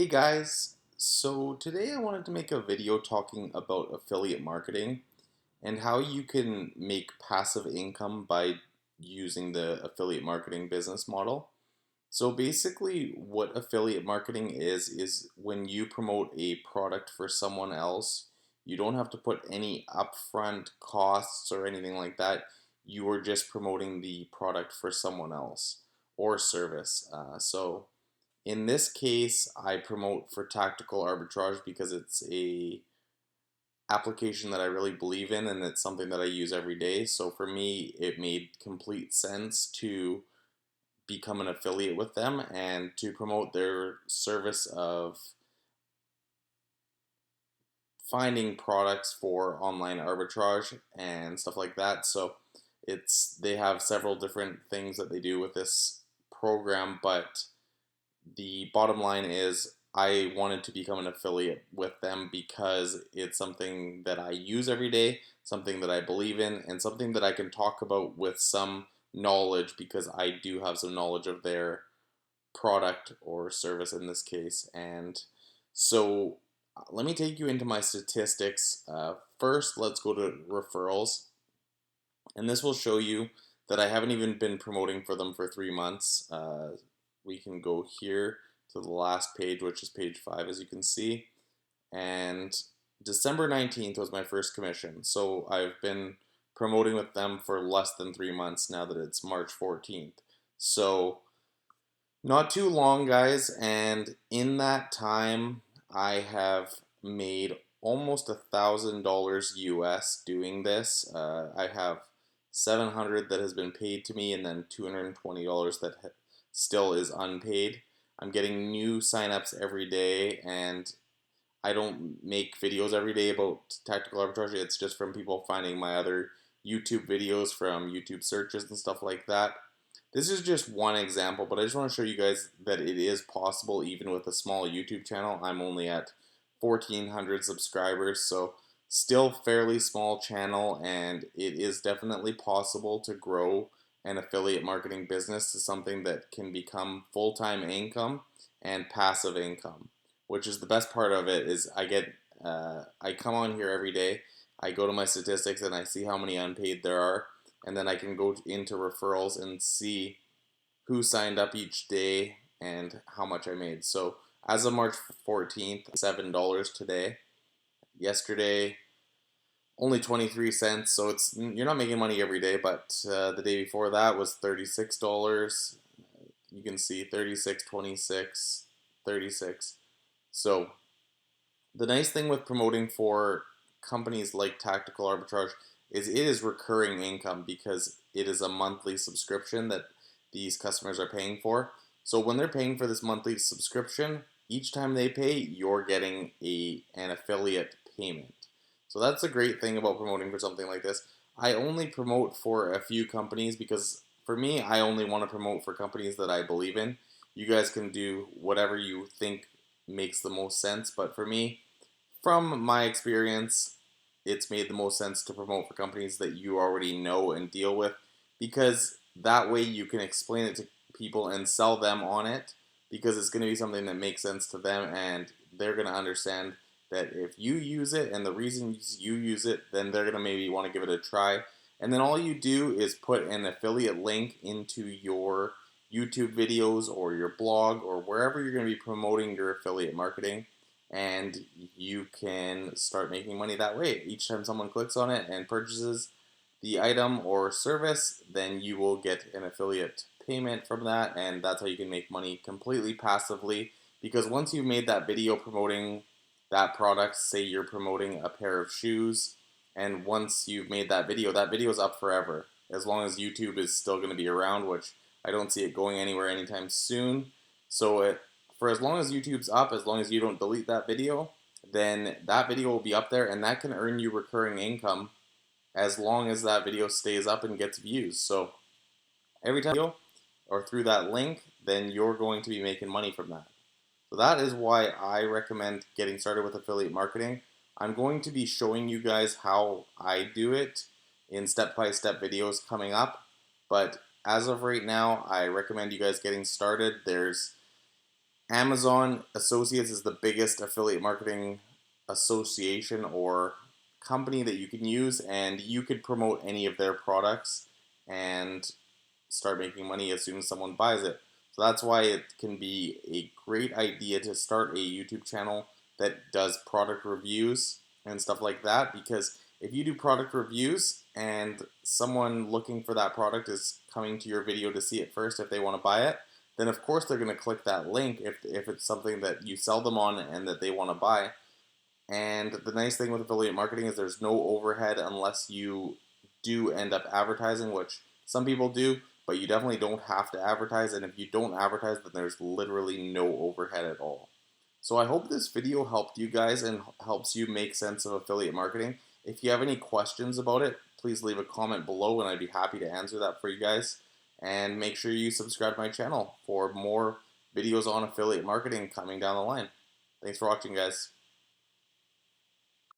Hey guys, so today I wanted to make a video talking about affiliate marketing and how you can make passive income by using the affiliate marketing business model. So basically what affiliate marketing is when you promote a product for someone else, you don't have to put any upfront costs or anything like that. You are just promoting the product for someone else or service. So in this case, I promote for tactical arbitrage because it's a application that I really believe in and it's something that I use every day. So for me, it made complete sense to become an affiliate with them and to promote their service of finding products for online arbitrage and stuff like that. So they have several different things that they do with this program, but the bottom line is I wanted to become an affiliate with them because it's something that I use every day, something that I believe in, and something that I can talk about with some knowledge because I do have some knowledge of their product or service in this case. And so let me take you into my statistics. First, let's go to referrals, and this will show you that I haven't even been promoting for them for 3 months. We can go here to the last page, which is page 5, as you can see. And December 19th was my first commission. So I've been promoting with them for less than 3 months now that it's March 14th. So not too long, guys. And in that time, I have made almost $1,000 US doing this. I have 700 that has been paid to me, and then $220 that still is unpaid. I'm getting new signups every day, and I don't make videos every day about tactical arbitrage. It's just from people finding my other YouTube videos from YouTube searches and stuff like that. This is just one example, but I just want to show you guys that it is possible even with a small YouTube channel. I'm only at 1,400 subscribers, so still fairly small channel, and it is definitely possible to grow an affiliate marketing business to something that can become full-time income and passive income, which is the best part of it is I come on here every day, I go to my statistics and I see how many unpaid there are, and then I can go into referrals and see who signed up each day and how much I made. So as of March 14th, $7 today. Yesterday, only 23 cents. So you're not making money every day, but the day before that was $36. You can see 36, 26, 36. So the nice thing with promoting for companies like Tactical Arbitrage is it is recurring income because it is a monthly subscription that these customers are paying for. So when they're paying for this monthly subscription, each time they pay, you're getting an affiliate payment. So that's a great thing about promoting for something like this. I only promote for a few companies because for me, I only want to promote for companies that I believe in. You guys can do whatever you think makes the most sense, but for me, from my experience, it's made the most sense to promote for companies that you already know and deal with because that way you can explain it to people and sell them on it because it's going to be something that makes sense to them and they're going to understand that if you use it and the reasons you use it, then they're going to maybe want to give it a try. And then all you do is put an affiliate link into your YouTube videos or your blog or wherever you're going to be promoting your affiliate marketing, and you can start making money that way. Each time someone clicks on it and purchases the item or service, then you will get an affiliate payment from that, and that's how you can make money completely passively. Because once you've made that video promoting that product, say you're promoting a pair of shoes, and once you've made that video is up forever. As long as YouTube is still going to be around, which I don't see it going anywhere anytime soon. So for as long as YouTube's up, as long as you don't delete that video, then that video will be up there and that can earn you recurring income as long as that video stays up and gets views. So every time you or through that link, then you're going to be making money from that. So that is why I recommend getting started with affiliate marketing. I'm going to be showing you guys how I do it in step-by-step videos coming up, but as of right now, I recommend you guys getting started. There's Amazon Associates is the biggest affiliate marketing association or company that you can use, and you could promote any of their products and start making money as soon as someone buys it. So that's why it can be a great idea to start a YouTube channel that does product reviews and stuff like that, because if you do product reviews and someone looking for that product is coming to your video to see it first if they want to buy it, then of course they're going to click that link if it's something that you sell them on and that they want to buy. And the nice thing with affiliate marketing is there's no overhead unless you do end up advertising, which some people do, but you definitely don't have to advertise. And if you don't advertise, then there's literally no overhead at all. So I hope this video helped you guys and helps you make sense of affiliate marketing. If you have any questions about it, please leave a comment below and I'd be happy to answer that for you guys. And make sure you subscribe to my channel for more videos on affiliate marketing coming down the line. Thanks for watching, guys.